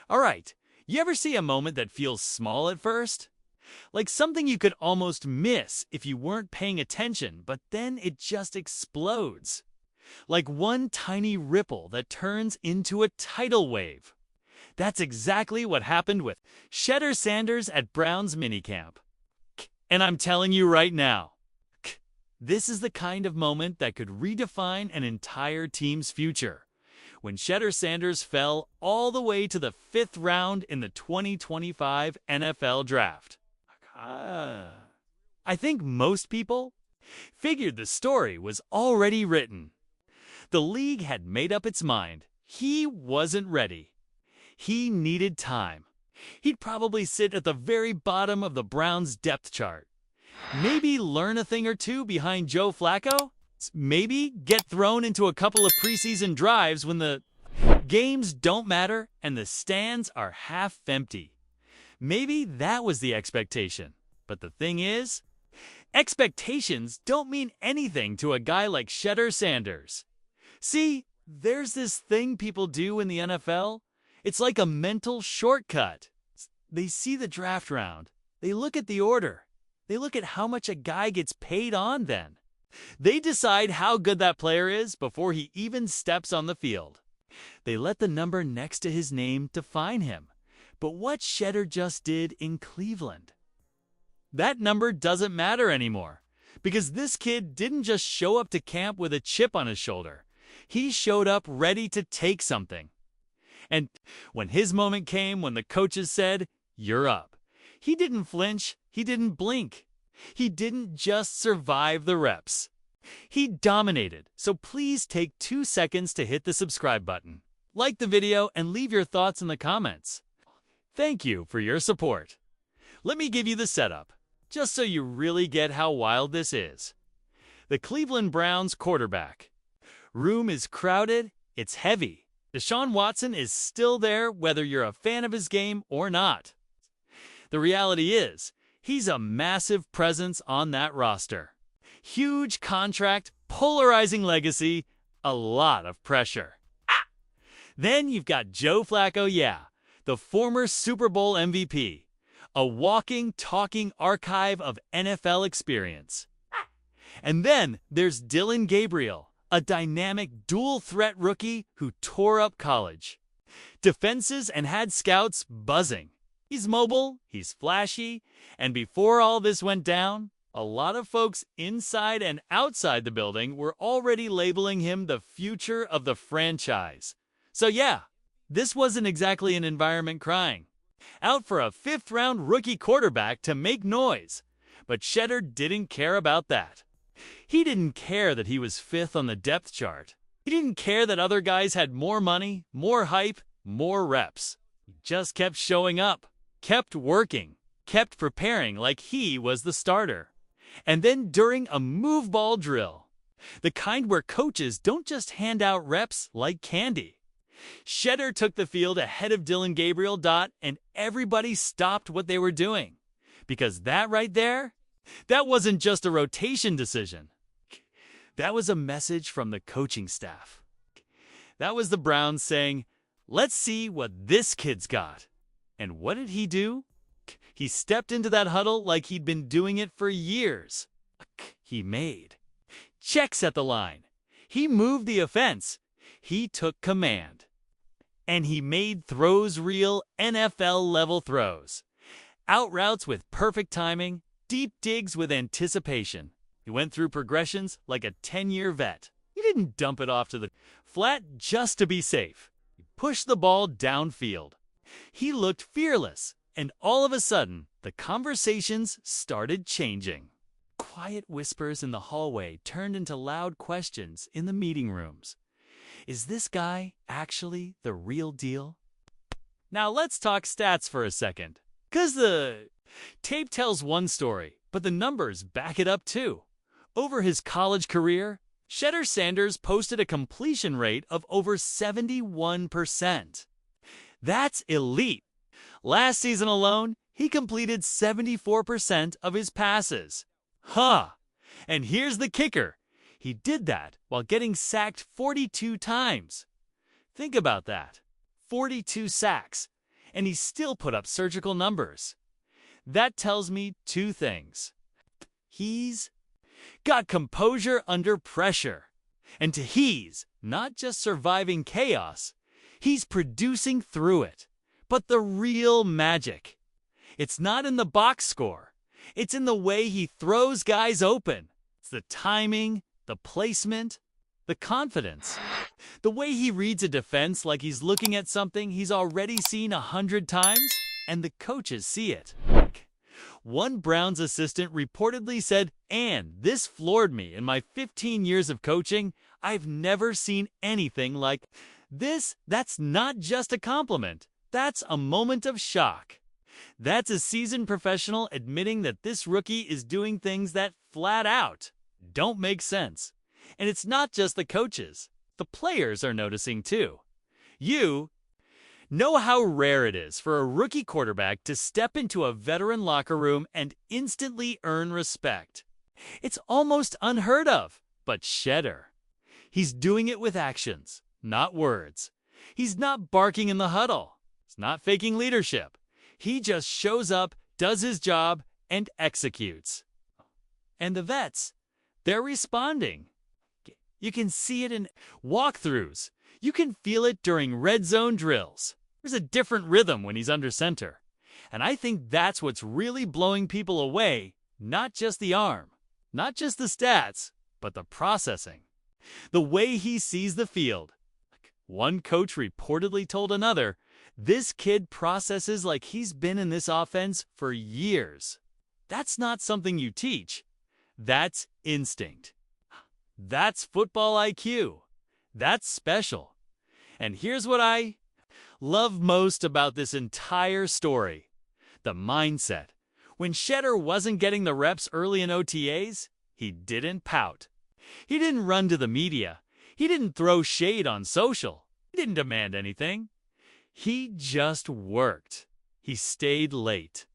All right, you ever see a moment that feels small at first? Like something you could almost miss if you weren't paying attention, but then it just explodes. Like one tiny ripple that turns into a tidal wave. That's exactly what happened with Shedeur Sanders at Brown's minicamp. And I'm telling you right now, this is the kind of moment that could redefine an entire team's future. When Shedeur Sanders fell all the way to the 5th round in the 2025 NFL Draft. I think most people figured the story was already written. The league had made up its mind. He wasn't ready. He needed time. He'd probably sit at the very bottom of the Browns' depth chart. Maybe learn a thing or two behind Joe Flacco? Maybe get thrown into a couple of preseason drives when the games don't matter and the stands are half empty. Maybe that was the expectation. But the thing is, expectations don't mean anything to a guy like Shedeur Sanders. See, there's this thing people do in the NFL. It's like a mental shortcut. They see the draft round. They look at the order. They look at how much a guy gets paid on then. They decide how good that player is before he even steps on the field. They let the number next to his name define him. But what Shedeur just did in Cleveland? That number doesn't matter anymore because this kid didn't just show up to camp with a chip on his shoulder. He showed up ready to take something. And when his moment came, when the coaches said, "You're up," he didn't flinch. He didn't blink. He didn't just survive the reps. He dominated. So please take 2 seconds to hit the subscribe button. Like the video and leave your thoughts in the comments. Thank you for your support. Let me give you the setup, just so you really get how wild this is. The Cleveland Browns quarterback. Room is crowded, it's heavy. Deshaun Watson is still there whether you're a fan of his game or not. The reality is, he's a massive presence on that roster. Huge contract, polarizing legacy, a lot of pressure. Then you've got Joe Flacco, the former Super Bowl MVP, a walking, talking archive of NFL experience. And then there's Dillon Gabriel, a dynamic dual-threat rookie who tore up college. Defenses and had scouts buzzing. He's mobile, he's flashy, and before all this went down, a lot of folks inside and outside the building were already labeling him the future of the franchise. So this wasn't exactly an environment crying out for a 5th-round rookie quarterback to make noise. But Shedeur didn't care about that. He didn't care that he was 5th on the depth chart. He didn't care that other guys had more money, more hype, more reps. He just kept showing up, kept working, kept preparing like he was the starter. And then during a move ball drill, the kind where coaches don't just hand out reps like candy, Shedeur took the field ahead of Dillon Gabriel, and everybody stopped what they were doing. Because that right there, that wasn't just a rotation decision. That was a message from the coaching staff. That was the Browns saying, let's see what this kid's got. And what did he do? He stepped into that huddle like he'd been doing it for years. He made checks at the line. He moved the offense. He took command. And he made throws real, NFL-level throws. Out routes with perfect timing, deep digs with anticipation. He went through progressions like a 10-year vet. He didn't dump it off to the flat just to be safe. He pushed the ball downfield. He looked fearless, and all of a sudden, the conversations started changing. Quiet whispers in the hallway turned into loud questions in the meeting rooms. Is this guy actually the real deal? Now let's talk stats for a second. Because the tape tells one story, but the numbers back it up too. Over his college career, Shedeur Sanders posted a completion rate of over 71%. That's elite. Last season alone, he completed 74% of his passes. And here's the kicker. He did that while getting sacked 42 times. Think about that. 42 sacks. and he still put up surgical numbers. That tells me two things. He's got composure under pressure. And he's not just surviving chaos, he's producing through it. But the real magic, it's not in the box score. It's in the way he throws guys open. It's the timing, the placement, the confidence. The way he reads a defense like he's looking at something he's already seen 100 times, and the coaches see it. One Browns assistant reportedly said, "And this floored me in my 15 years of coaching. I've never seen anything like this." That's not just a compliment. That's a moment of shock. That's a seasoned professional admitting that this rookie is doing things that flat out don't make sense. And it's not just the coaches. The players are noticing too. You know how rare it is for a rookie quarterback to step into a veteran locker room and instantly earn respect. It's almost unheard of. But Shedeur, he's doing it with actions, not words. He's not barking in the huddle. He's not faking leadership. He just shows up, does his job, and executes. And the vets, they're responding. You can see it in walkthroughs. You can feel it during red zone drills. There's a different rhythm when he's under center. And I think that's what's really blowing people away, not just the arm, not just the stats, but the processing. The way he sees the field. One coach reportedly told another, "This kid processes like he's been in this offense for years." That's not something you teach. That's instinct. That's football IQ. That's special. And here's what I love most about this entire story. The mindset. When Shedeur wasn't getting the reps early in OTAs, he didn't pout. He didn't run to the media. He didn't throw shade on social. He didn't demand anything. He just worked. He stayed late.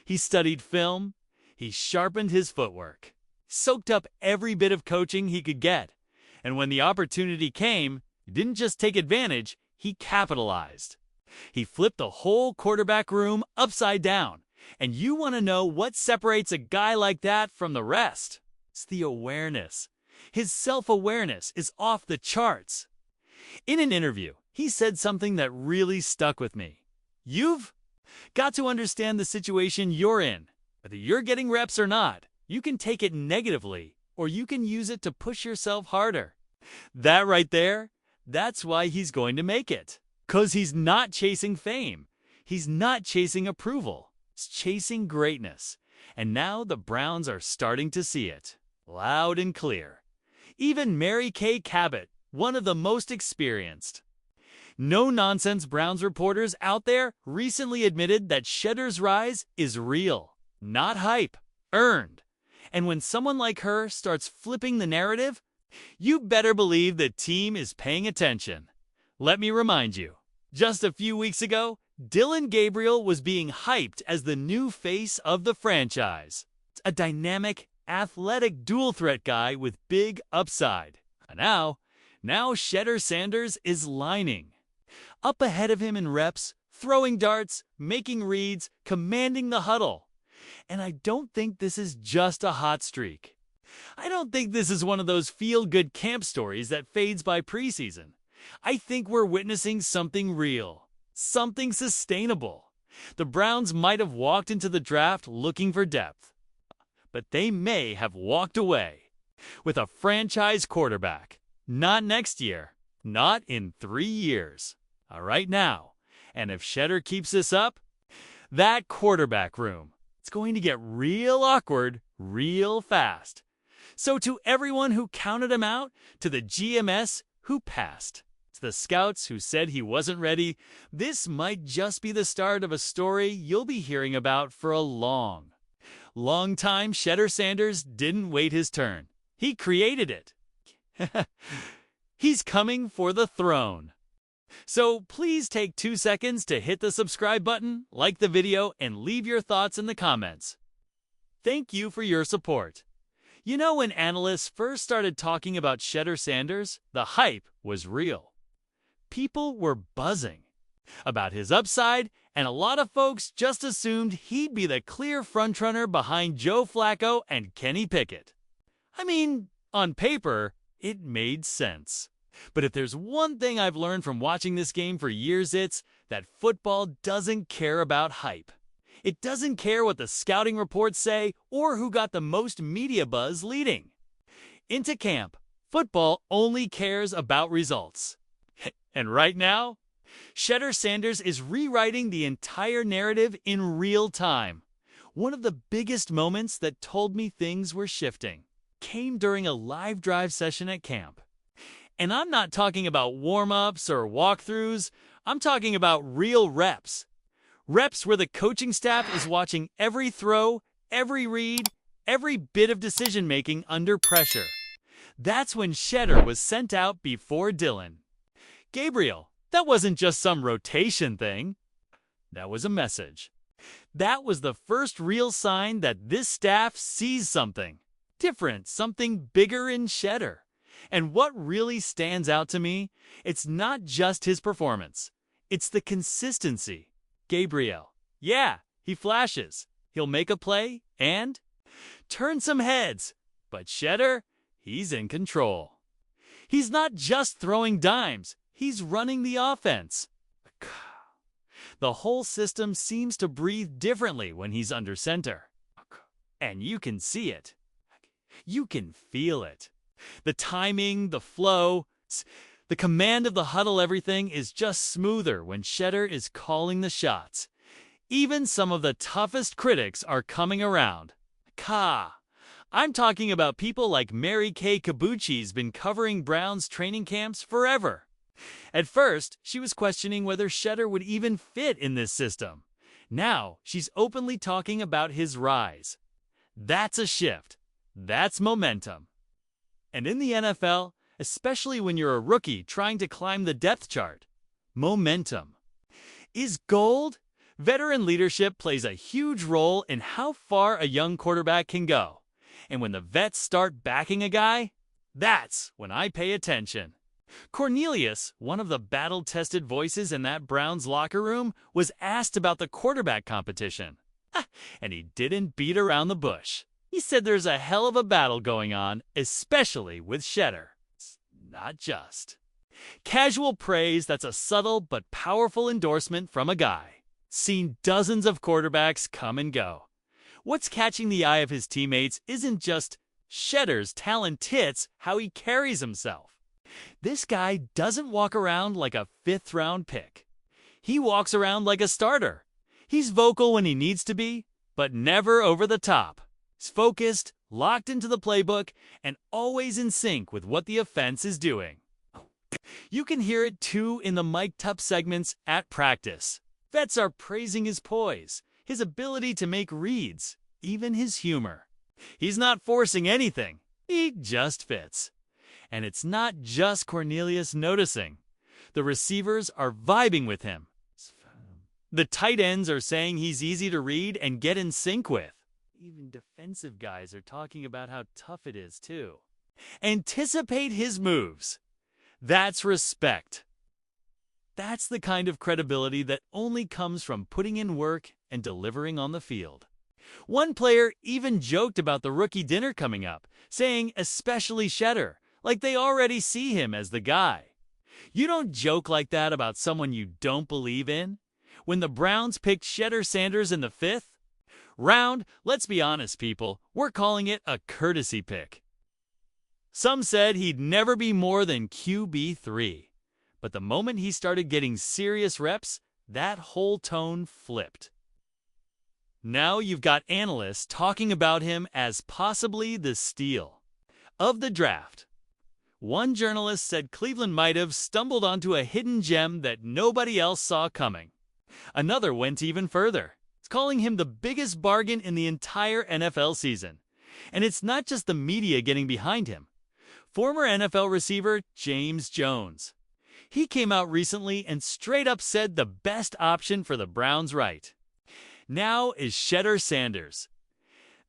He studied film. He sharpened his footwork. Soaked up every bit of coaching he could get. And when the opportunity came, he didn't just take advantage, he capitalized. He flipped the whole quarterback room upside down. And you want to know what separates a guy like that from the rest? It's the awareness. His self-awareness is off the charts. In an interview, he said something that really stuck with me. You've got to understand the situation you're in. Whether you're getting reps or not, you can take it negatively, or you can use it to push yourself harder. That right there, that's why he's going to make it. 'Cause he's not chasing fame. He's not chasing approval. He's chasing greatness. And now the Browns are starting to see it. Loud and clear. Even Mary Kay Cabot, one of the most experienced no-nonsense Browns reporters out there, recently admitted that Shedeur's rise is real, not hype, earned. And when someone like her starts flipping the narrative, you better believe the team is paying attention. Let me remind you, just a few weeks ago, Dillon Gabriel was being hyped as the new face of the franchise. A dynamic, athletic dual-threat guy with big upside. And now Shedeur Sanders is lining. Up ahead of him in reps, throwing darts, making reads, commanding the huddle. And I don't think this is just a hot streak. I don't think this is one of those feel-good camp stories that fades by preseason. I think we're witnessing something real, something sustainable. The Browns might have walked into the draft looking for depth, but they may have walked away with a franchise quarterback. Not next year, not in 3 years, right now. And if Shedeur keeps this up, that quarterback room, it's going to get real awkward real fast. So to everyone who counted him out, to the GMS who passed, to the scouts who said he wasn't ready, this might just be the start of a story you'll be hearing about for a long time. Shedeur Sanders didn't wait his turn. He created it. He's coming for the throne. So please take 2 seconds to hit the subscribe button, like the video, and leave your thoughts in the comments. Thank you for your support. You know, when analysts first started talking about Shedeur Sanders, the hype was real. People were buzzing. about his upside, and a lot of folks just assumed he'd be the clear frontrunner behind Joe Flacco and Kenny Pickett. I mean, on paper, it made sense. But if there's one thing I've learned from watching this game for years, it's that football doesn't care about hype. It doesn't care what the scouting reports say or who got the most media buzz leading. Into camp, football only cares about results. And right now, Shedeur Sanders is rewriting the entire narrative in real time. One of the biggest moments that told me things were shifting came during a live drive session at camp. And I'm not talking about warm-ups or walkthroughs. I'm talking about real reps. Reps where the coaching staff is watching every throw, every read, every bit of decision-making under pressure. That's when Shedeur was sent out before Dylan. Gabriel, that wasn't just some rotation thing. That was a message. That was the first real sign that this staff sees something different, something bigger in Shedeur. And what really stands out to me, it's not just his performance. It's the consistency. Gabriel, yeah, he flashes. He'll make a play and turn some heads. But Shedeur, he's in control. He's not just throwing dimes. He's running the offense. The whole system seems to breathe differently when he's under center. And you can see it. You can feel it. The timing, the flow, the command of the huddle, everything is just smoother when Shedeur is calling the shots. Even some of the toughest critics are coming around. I'm talking about people like Mary Kay Kabuchi's been covering Browns training camps forever. At first, she was questioning whether Shedeur would even fit in this system. Now, she's openly talking about his rise. That's a shift. That's momentum. And in the NFL, especially when you're a rookie trying to climb the depth chart, momentum is gold. Veteran leadership plays a huge role in how far a young quarterback can go. And when the vets start backing a guy, that's when I pay attention. Cornelius, one of the battle-tested voices in that Browns locker room, was asked about the quarterback competition. And he didn't beat around the bush. He said there's a hell of a battle going on, especially with Shedeur. It's not just casual praise that's a subtle but powerful endorsement from a guy. Seen dozens of quarterbacks come and go. What's catching the eye of his teammates isn't just Shedeur's talent, it's how he carries himself. This guy doesn't walk around like a fifth-round pick. He walks around like a starter. He's vocal when he needs to be, but never over the top. He's focused, locked into the playbook, and always in sync with what the offense is doing. You can hear it too in the mic'd up segments at practice. Vets are praising his poise, his ability to make reads, even his humor. He's not forcing anything. He just fits. And it's not just Cornelius noticing. The receivers are vibing with him. The tight ends are saying he's easy to read and get in sync with. Even defensive guys are talking about how tough it is, too. Anticipate his moves. That's respect. That's the kind of credibility that only comes from putting in work and delivering on the field. One player even joked about the rookie dinner coming up, saying especially Shedeur, like they already see him as the guy. You don't joke like that about someone you don't believe in. When the Browns picked Shedeur Sanders in the 5th round, let's be honest, people, we're calling it a courtesy pick. Some said he'd never be more than QB3. But the moment he started getting serious reps, that whole tone flipped. Now you've got analysts talking about him as possibly the steal of the draft. One journalist said Cleveland might have stumbled onto a hidden gem that nobody else saw coming. Another went even further, calling him the biggest bargain in the entire NFL season. And it's not just the media getting behind him. Former NFL receiver James Jones. He came out recently and straight up said the best option for the Browns right now is Shedeur Sanders.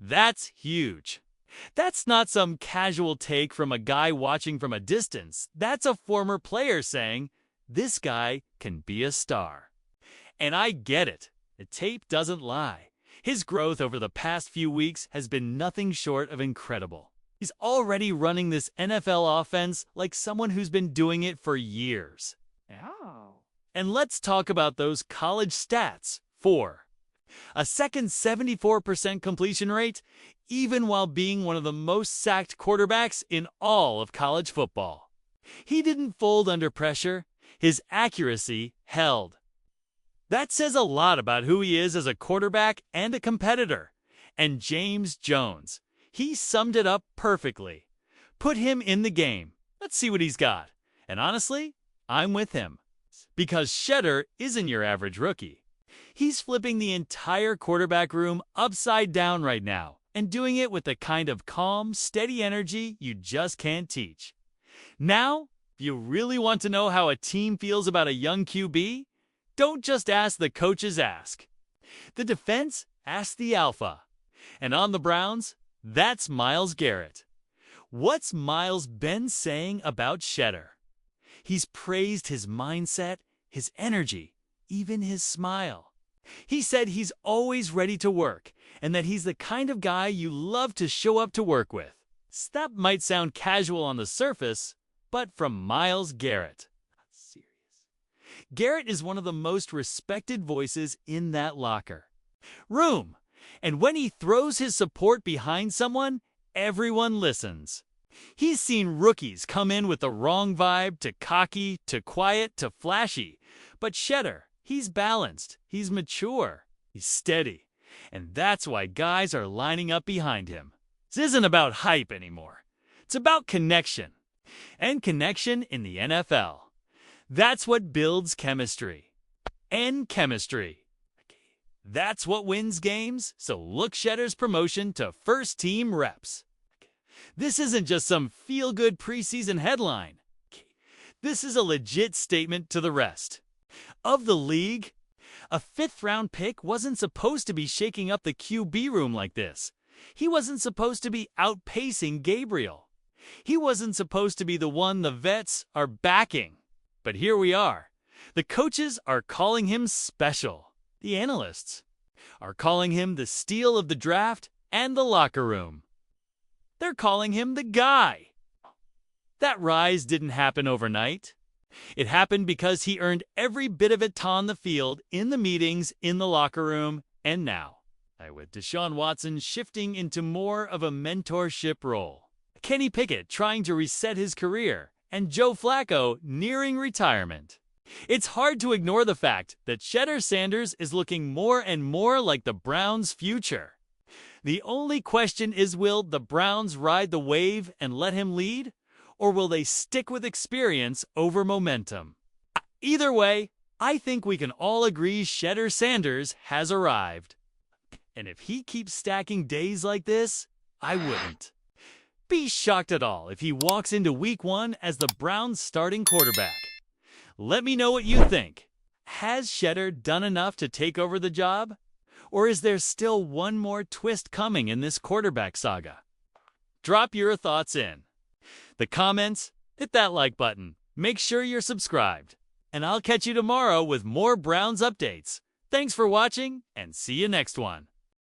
That's huge. That's not some casual take from a guy watching from a distance. That's a former player saying, this guy can be a star. And I get it. The tape doesn't lie. His growth over the past few weeks has been nothing short of incredible. He's already running this NFL offense like someone who's been doing it for years. Oh. And let's talk about those college stats. 4. A second 74% completion rate, even while being one of the most sacked quarterbacks in all of college football. He didn't fold under pressure. His accuracy held. That says a lot about who he is as a quarterback and a competitor. And James Jones, he summed it up perfectly. Put him in the game. Let's see what he's got. And honestly, I'm with him. Because Shedeur isn't your average rookie. He's flipping the entire quarterback room upside down right now and doing it with the kind of calm, steady energy you just can't teach. Now, if you really want to know how a team feels about a young QB, don't just ask the coaches, ask. The defense, ask the alpha. And on the Browns, that's Myles Garrett. What's Myles been saying about Shedeur? He's praised his mindset, his energy, even his smile. He said he's always ready to work and that he's the kind of guy you love to show up to work with. That might sound casual on the surface, but from Myles Garrett. Serious. Garrett is one of the most respected voices in that locker room. And when he throws his support behind someone, everyone listens. He's seen rookies come in with the wrong vibe, to cocky, to quiet, to flashy. But Shedeur, he's balanced, he's mature, he's steady. And that's why guys are lining up behind him. This isn't about hype anymore. It's about connection. And connection in the NFL. That's what builds chemistry. And chemistry. That's what wins games, so look Shedeur's promotion to first team reps. This isn't just some feel-good preseason headline. This is a legit statement to the rest of the league. A fifth-round pick wasn't supposed to be shaking up the QB room like this. He wasn't supposed to be outpacing Gabriel. He wasn't supposed to be the one the vets are backing. But here we are. The coaches are calling him special. The analysts are calling him the steal of the draft and the locker room. They're calling him the guy. That rise didn't happen overnight. It happened because he earned every bit of it on the field, in the meetings, in the locker room, and now, with Deshaun Watson shifting into more of a mentorship role. Kenny Pickett trying to reset his career, and Joe Flacco nearing retirement. It's hard to ignore the fact that Shedeur Sanders is looking more and more like the Browns' future. The only question is, will the Browns ride the wave and let him lead? Or will they stick with experience over momentum? Either way, I think we can all agree Shedeur Sanders has arrived. And if he keeps stacking days like this, I wouldn't be shocked at all if he walks into Week 1 as the Browns' starting quarterback. Let me know what you think. Has Shedeur done enough to take over the job? Or is there still one more twist coming in this quarterback saga? Drop your thoughts in the comments, hit that like button, make sure you're subscribed, and I'll catch you tomorrow with more Browns updates. Thanks for watching, and see you next one.